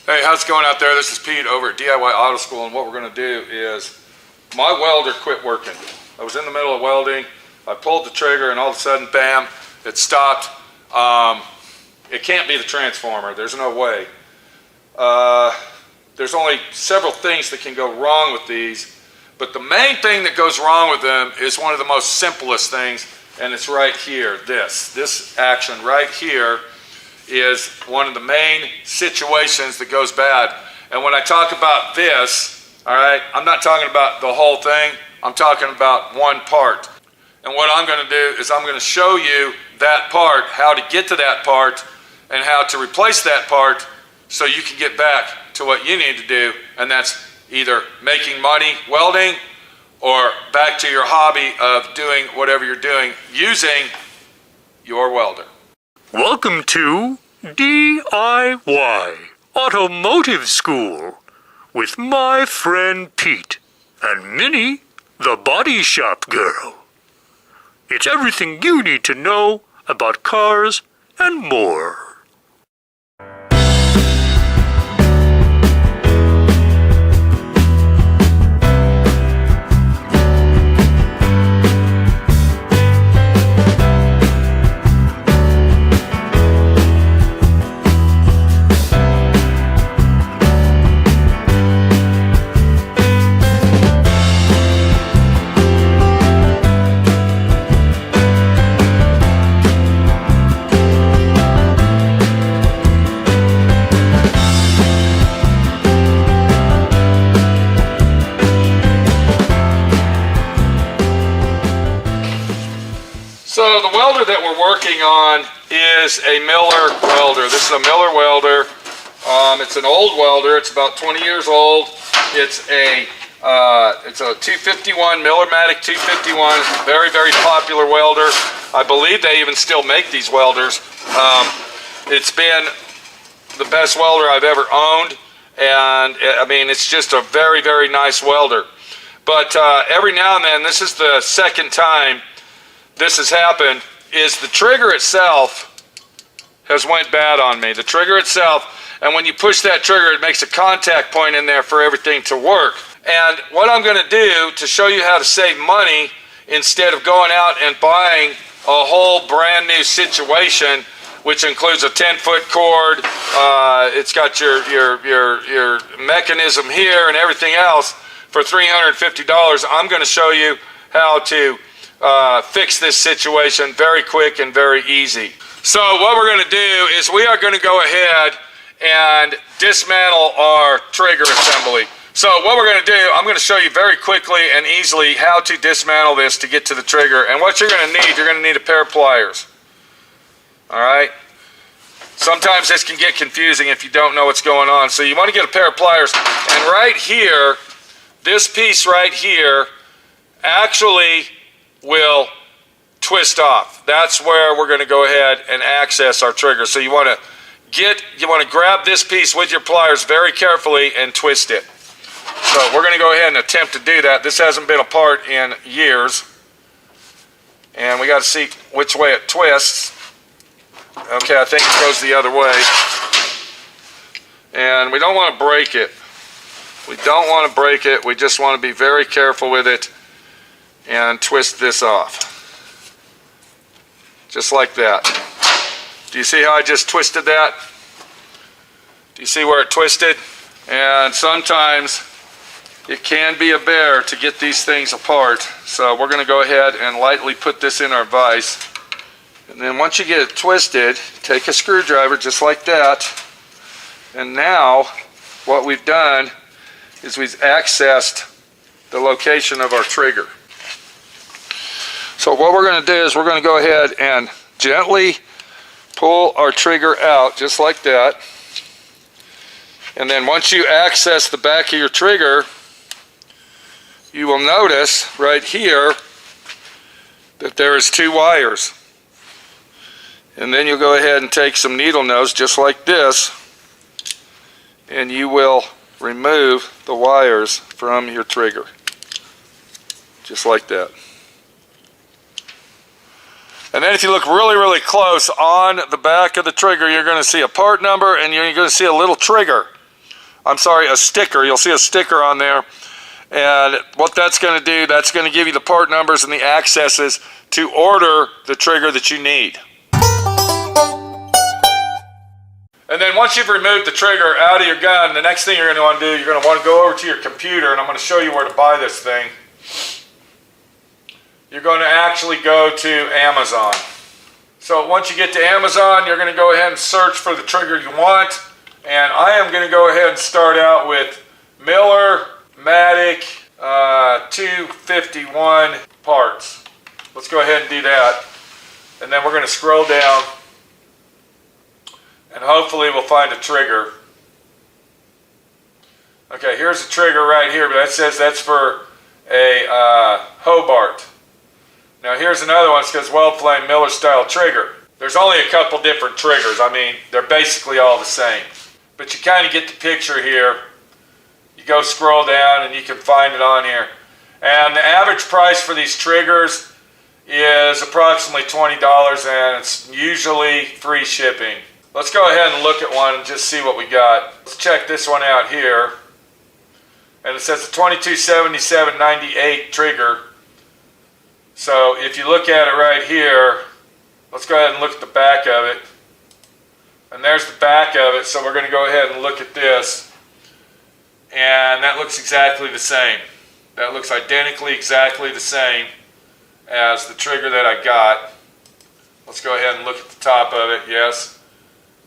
Hey, how's it going out there? This is Pete over at D.I.Y Auto School, and what we're going to do is, my welder quit working. I was in the middle of welding, I pulled the trigger, and all of a sudden, bam, it stopped. It can't be the transformer, there's no way. There's only several things that can go wrong with these, but the main thing that goes wrong with them is one of the most simplest things, and it's right here, this action right here is one of the main situations that goes bad. And when I talk about this, all right, I'm not talking about the whole thing, I'm talking about one part. And what I'm going to do is I'm going to show you that part, how to get to that part, and how to replace that part so you can get back to what you need to do, and that's either making money welding or back to your hobby of doing whatever you're doing using your welder. Welcome to D.I.Y Automotive School with my friend Pete and Minnie, the body shop girl. It's everything you need to know about cars and more. So the welder that we're working on is a Miller welder. This is a Miller welder. It's an old welder. It's about 20 years old. It's a 251, Millermatic 251. Very, very popular welder. I believe they even still make these welders. It's been the best welder I've ever owned, and I mean, it's just a very, very nice welder. But every now and then, this is the second time this has happened, is the trigger itself has went bad on me. The trigger itself, and when you push that trigger, it makes a contact point in there for everything to work. And what I'm going to do to show you how to save money, instead of going out and buying a whole brand new situation, which includes a 10-foot cord, it's got your mechanism here and everything else for $350, I'm going to show you how to fix this situation very quick and very easy. So what we're going to do is we are going to go ahead and dismantle our trigger assembly. So what we're going to do, I'm going to show you very quickly and easily how to dismantle this to get to the trigger. And what you're going to need a pair of pliers. Alright? Sometimes this can get confusing if you don't know what's going on. So you want to get a pair of pliers. And right here, this piece right here actually will twist off. That's where we're going to go ahead and access our trigger. So you want to grab this piece with your pliers very carefully and twist it. So we're going to go ahead and attempt to do that. This hasn't been apart in years, and we got to see which way it twists. Okay, I think it goes the other way, and we don't want to break it. We don't want to break it. We just want to be very careful with it and twist this off. Just like that. Do you see how I just twisted that? Do you see where it twisted? And sometimes it can be a bear to get these things apart. So we're going to go ahead and lightly put this in our vise. And then once you get it twisted, take a screwdriver just like that. And now what we've done is we've accessed the location of our trigger. So what we're going to do is we're going to go ahead and gently pull our trigger out just like that. And then once you access the back of your trigger, you will notice right here that there is two wires. And then you'll go ahead and take some needle nose just like this, and you will remove the wires from your trigger. Just like that. And then if you look really, really close on the back of the trigger, you're going to see a part number and you're going to see a little trigger. I'm sorry, a sticker. You'll see a sticker on there. And what that's going to do, that's going to give you the part numbers and the accesses to order the trigger that you need. And then once you've removed the trigger out of your gun, the next thing you're going to want to do, you're going to want to go over to your computer, and I'm going to show you where to buy this thing. You're going to actually go to Amazon. So once you get to Amazon, you're going to go ahead and search for the trigger you want. And I am going to go ahead and start out with Miller Matic 251 parts. Let's go ahead and do that. And then we're going to scroll down. And hopefully we'll find a trigger. Okay, here's a trigger right here, but that says that's for a Hobart. Now here's another one. It says Weld Flame Miller style trigger. There's only a couple different triggers. I mean, they're basically all the same. But you kind of get the picture here. You go scroll down and you can find it on here. And the average price for these triggers is approximately $20, and it's usually free shipping. Let's go ahead and look at one and just see what we got. Let's check this one out here. And it says a 2277-98 trigger. So if you look at it right here, let's go ahead and look at the back of it. And there's the back of it, so we're going to go ahead and look at this. And that looks exactly the same. That looks identically exactly the same as the trigger that I got. Let's go ahead and look at the top of it, yes.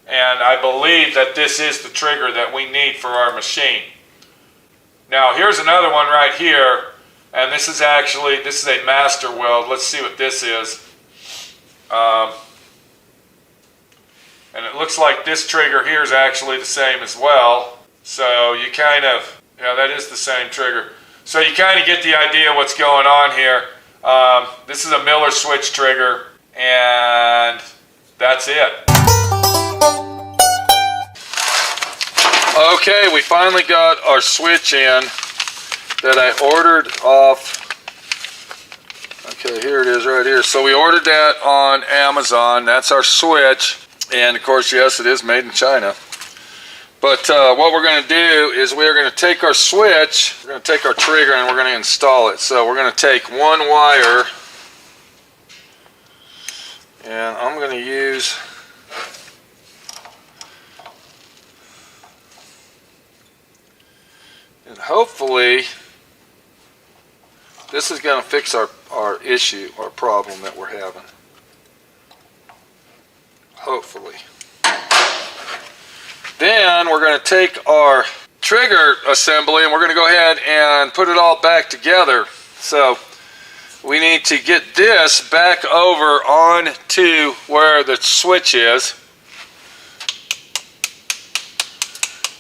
And I believe that this is the trigger that we need for our machine. Now here's another one right here, and this is a master weld. Let's see what this is. And it looks like this trigger here is actually the same as well. So you kind of, yeah, that is the same trigger. So you kind of get the idea what's going on here. This is a Miller switch trigger, and that's it. Okay, we finally got our switch in that I ordered off. Okay, here it is right here. So we ordered that on Amazon. That's our switch. And of course, yes, it is made in China. But what we're going to do is we're going to take our switch, we're going to take our trigger, and we're going to install it. So we're going to take one wire, and I'm going to use and hopefully this is going to fix our issue, our problem that we're having. Hopefully. Then we're going to take our trigger assembly and we're going to go ahead and put it all back together. So we need to get this back over onto where the switch is.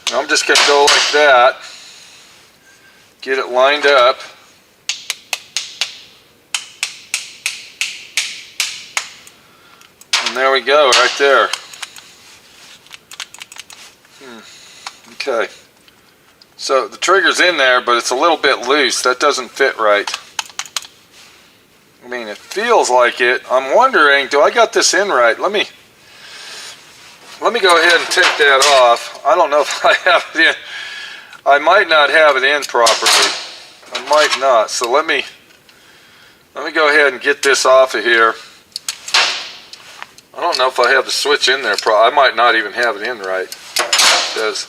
And I'm just going to go like that. Get it lined up. And there we go, right there. Okay. So the trigger's in there, but it's a little bit loose. That doesn't fit right. I mean, it feels like it. I'm wondering, do I got this in right? Let me go ahead and take that off. I don't know if I have it in. I might not have it in properly. I might not. So let me go ahead and get this off of here. I don't know if I have the switch in there. I might not even have it in right. Because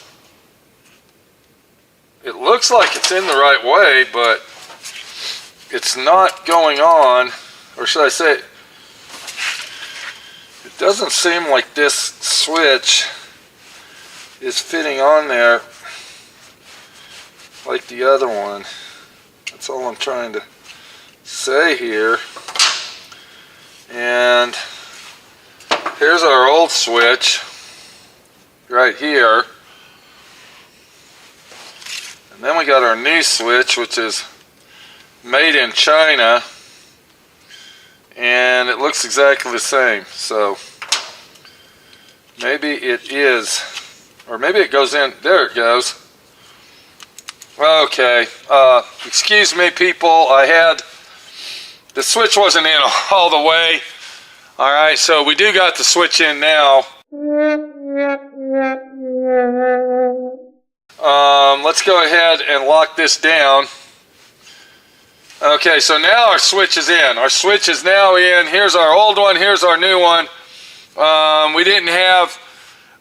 it looks like it's in the right way, but it's not going on. Or should I say, it doesn't seem like this switch is fitting on there like the other one. That's all I'm trying to say here. And here's our old switch right here. And then we got our new switch, which is made in China. And it looks exactly the same. So maybe it is, or maybe it goes in. There it goes. Okay, excuse me people, the switch wasn't in all the way. Alright, so we do got the switch in now. Let's go ahead and lock this down. Okay, so now our switch is in. Our switch is now in. Here's our old one. Here's our new one. We didn't have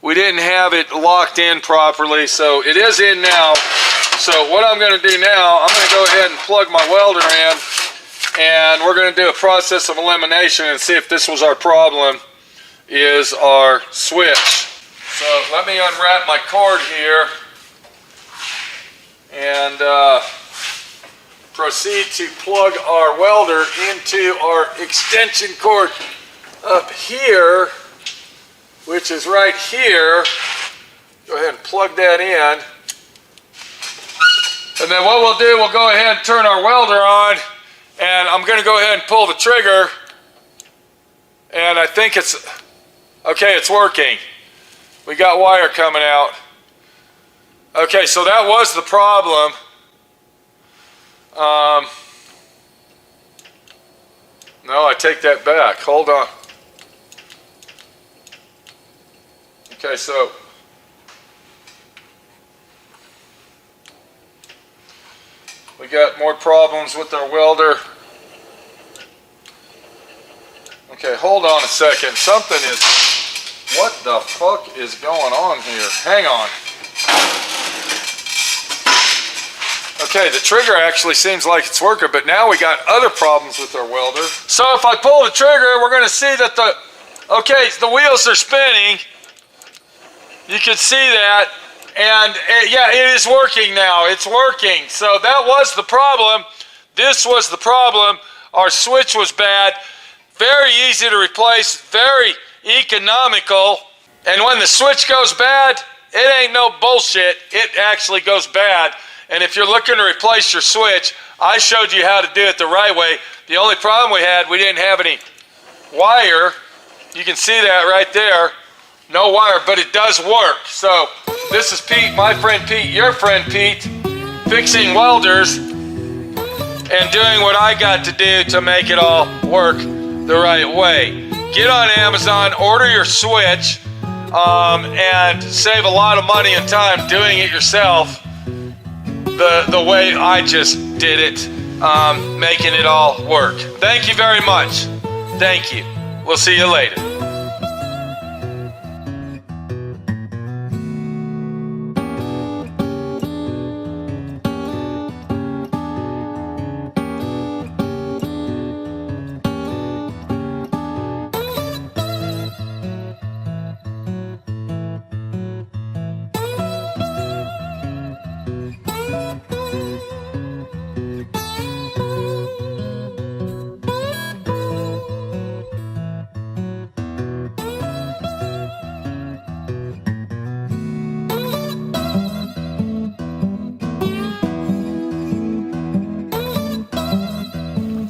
it locked in properly, so it is in now. So what I'm going to do now, I'm going to go ahead and plug my welder in, and we're going to do a process of elimination and see if this was our problem, is our switch. So let me unwrap my cord here and proceed to plug our welder into our extension cord up here, which is right here. Go ahead and plug that in. And then what we'll do, we'll go ahead and turn our welder on, and I'm going to go ahead and pull the trigger, and I think it's okay. It's working. We got wire coming out. Okay, so that was the problem. No, I take that back. Hold on. Okay, so we got more problems with our welder. Okay, hold on a second. Something is... What the fuck is going on here? Hang on. Okay, the trigger actually seems like it's working, but now we got other problems with our welder. So if I pull the trigger, we're going to see that the wheels are spinning. You can see that. And yeah, it is working now. It's working. So that was the problem. This was the problem. Our switch was bad. Very easy to replace. Very economical. And when the switch goes bad, it ain't no bullshit. It actually goes bad. And if you're looking to replace your switch, I showed you how to do it the right way. The only problem we had, we didn't have any wire. You can see that right there. No wire, but it does work. So this is Pete, my friend Pete, your friend Pete, fixing welders and doing what I got to do to make it all work the right way. Get on Amazon, order your switch, and save a lot of money and time doing it yourself the way I just did it, making it all work. Thank you very much. Thank you. We'll see you later.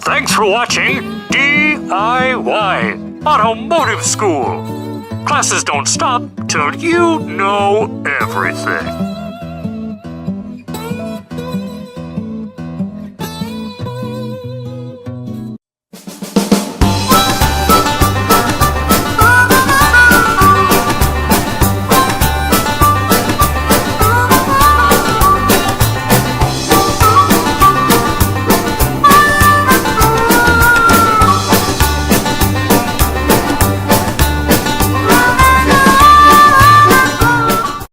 Thanks for watching D.I.Y. Automotive School. Classes don't stop till you know everything.